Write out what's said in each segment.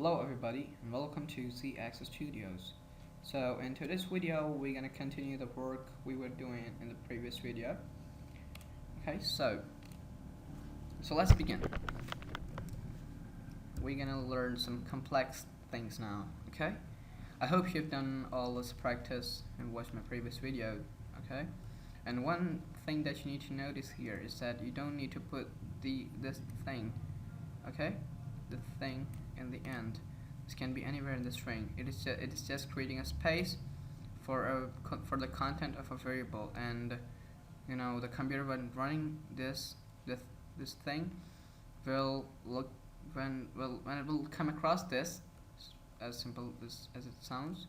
Hello everybody and welcome to Z-Access Studios. So in today's video we're gonna continue the work we were doing in the previous video. Okay, so let's begin. We're gonna learn some complex things now, okay? I hope you've done all this practice and watched my previous video, okay? And one thing that you need to notice here is that you don't need to put this thing, okay? The thing in the end. This can be anywhere in the string. It is just creating a space for the content of a variable, and you know the computer when running this thing will look when it will come across this, as simple as it sounds.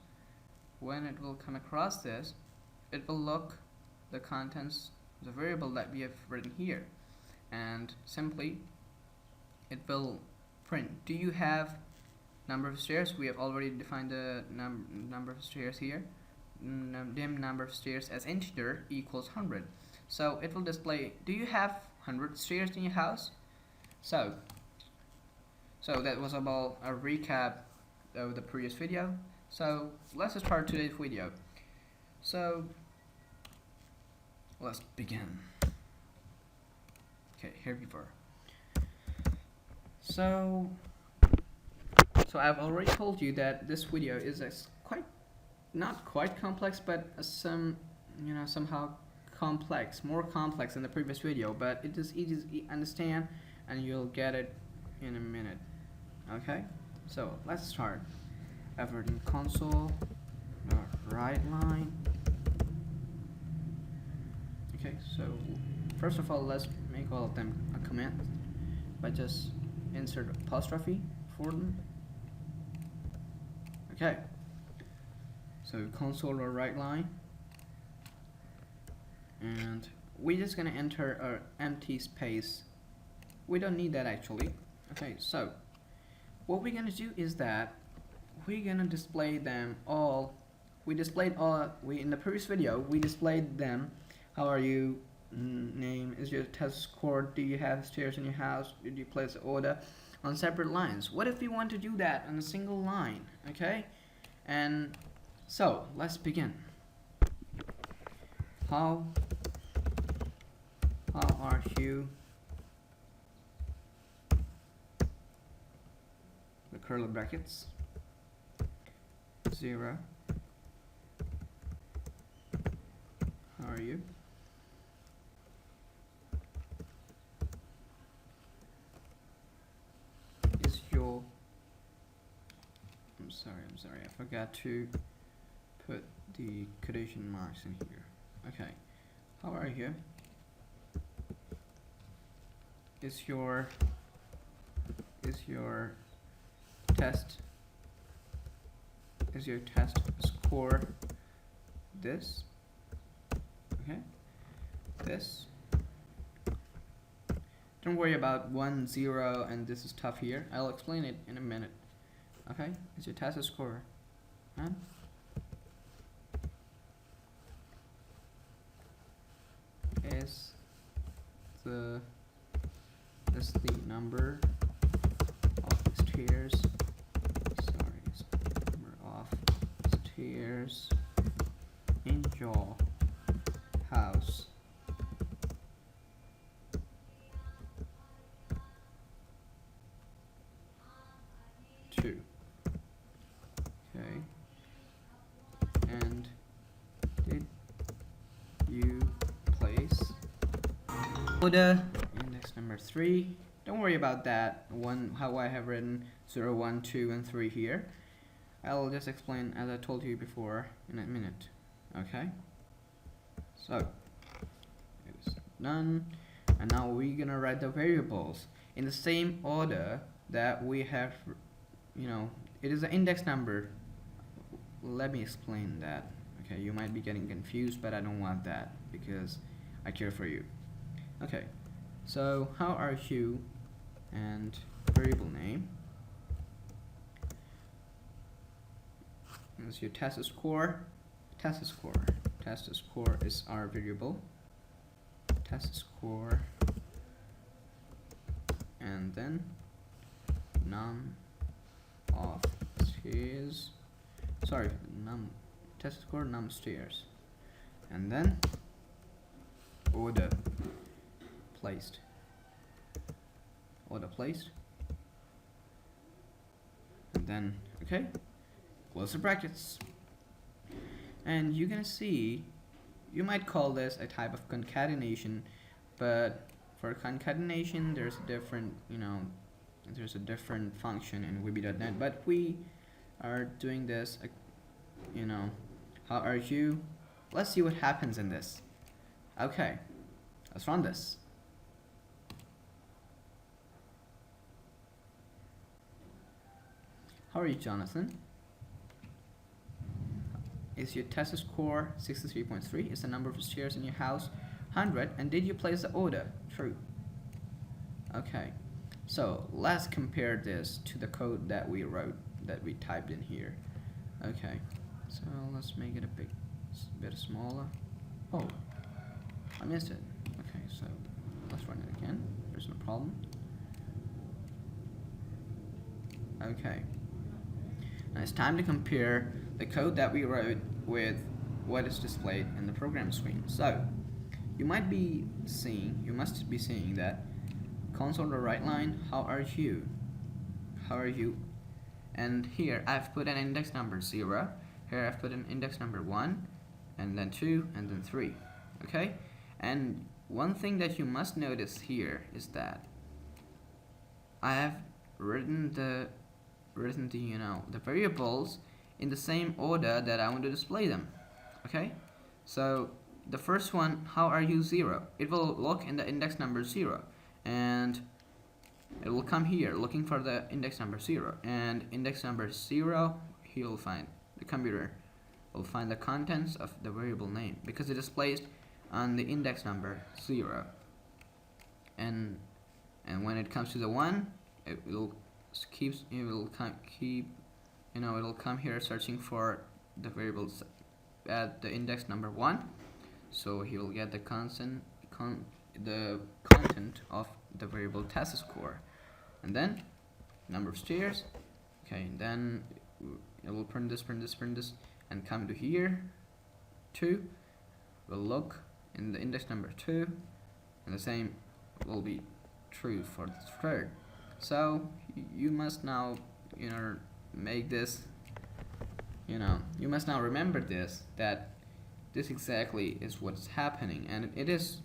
When it will come across this, it will look the contents of the variable that we have written here, and simply it will print. Do you have number of stairs? We have already defined the number of stairs here. Dim number of stairs as integer equals 100. So it will display, do you have 100 stairs in your house? So that was about a recap of the previous video. So let's start today's video. So let's begin. Okay, here we are. So I've already told you that this video is not quite complex, but somehow complex, more complex than the previous video, but it is easy to understand and you'll get it in a minute. Okay, so let's start. I've written console write line. Okay, so first of all, let's make all of them a command by just insert apostrophe for them. Okay, so console or write line, and we're just gonna enter our empty space. We don't need that actually. Okay, so what we're gonna do is that we're gonna display them all. We in the previous video we displayed them. How are you? Name, is your test score, do you have stairs in your house, did you place the order, on separate lines. What if we want to do that on a single line? Okay, and so let's begin. How are you? The curly brackets. 0. How are you? I'm sorry, I forgot to put the quotation marks in here. Okay, how are you? Is your test score this? Okay, this. Don't worry about 1, 0, and this is tough here. I'll explain it in a minute. Okay, is your test score? Huh? Is the number of stairs? Sorry, number of stairs in your house. Two. Okay. And did you place order index number 3? Don't worry about that one, how I have written 0, 1, 2, and 3 here. I'll just explain as I told you before in a minute. Okay, so it's done, and now we're gonna write the variables in the same order that we have. It is an index number. Let me explain that. Okay, you might be getting confused, but I don't want that because I care for you. Okay, so how are you, and variable name is your test score. Test score is our variable. Test score, and then num of is, sorry, test score num stairs, and then order placed, and then okay, close the brackets, and you're gonna see, you might call this a type of concatenation, but for concatenation there's a different, there's a different function in Weeby.net, but we are doing this, how are you? Let's see what happens in this. Okay, let's run this. How are you, Jonathan? Is your test score 63.3? Is the number of stairs in your house 100? And did you place the order? True. Okay, so let's compare this to the code that we wrote, that we typed in here. Okay, so let's make it a bit smaller. Oh, I missed it. Okay, so let's run it again. There's no problem. Okay, now it's time to compare the code that we wrote with what is displayed in the program screen. So you must be seeing that console the right line, how are you? And here I've put an index number 0, here I've put an index number 1, and then 2, and then 3. Okay, and one thing that you must notice here is that I have written the variables in the same order that I want to display them. Okay, so the first one, how are you 0, it will look in the index number 0, and it will come here looking for the index number 0, and index number 0, the computer will find the contents of the variable name because it is placed on the index number 0, and when it comes to the 1, it will come here searching for the variables at the index number 1, so he will get the content of the variable test score, and then number of stairs. Okay, and then it will print this, and come to here. 2 will look in the index number 2, and the same will be true for the third. So you must now make this, you must now remember this, that this exactly is what's happening, and it is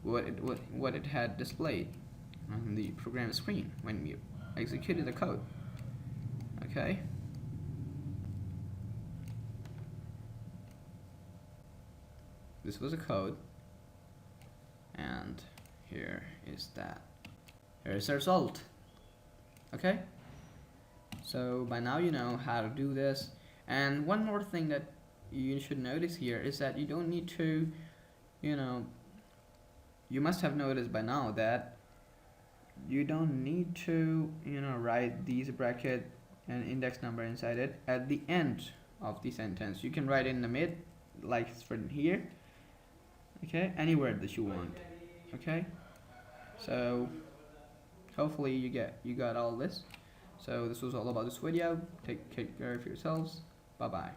what it had displayed on the program screen when you executed the code. Okay, this was a code, and here is the result. Okay, so by now you know how to do this. And one more thing that you should notice here is that you don't need to, you must have noticed by now that you don't need to, write these bracket and index number inside it at the end of the sentence. You can write it in the mid, like it's written here. Okay, anywhere that you want. Okay, so hopefully you got all this. So this was all about this video. Take care of yourselves. Bye bye.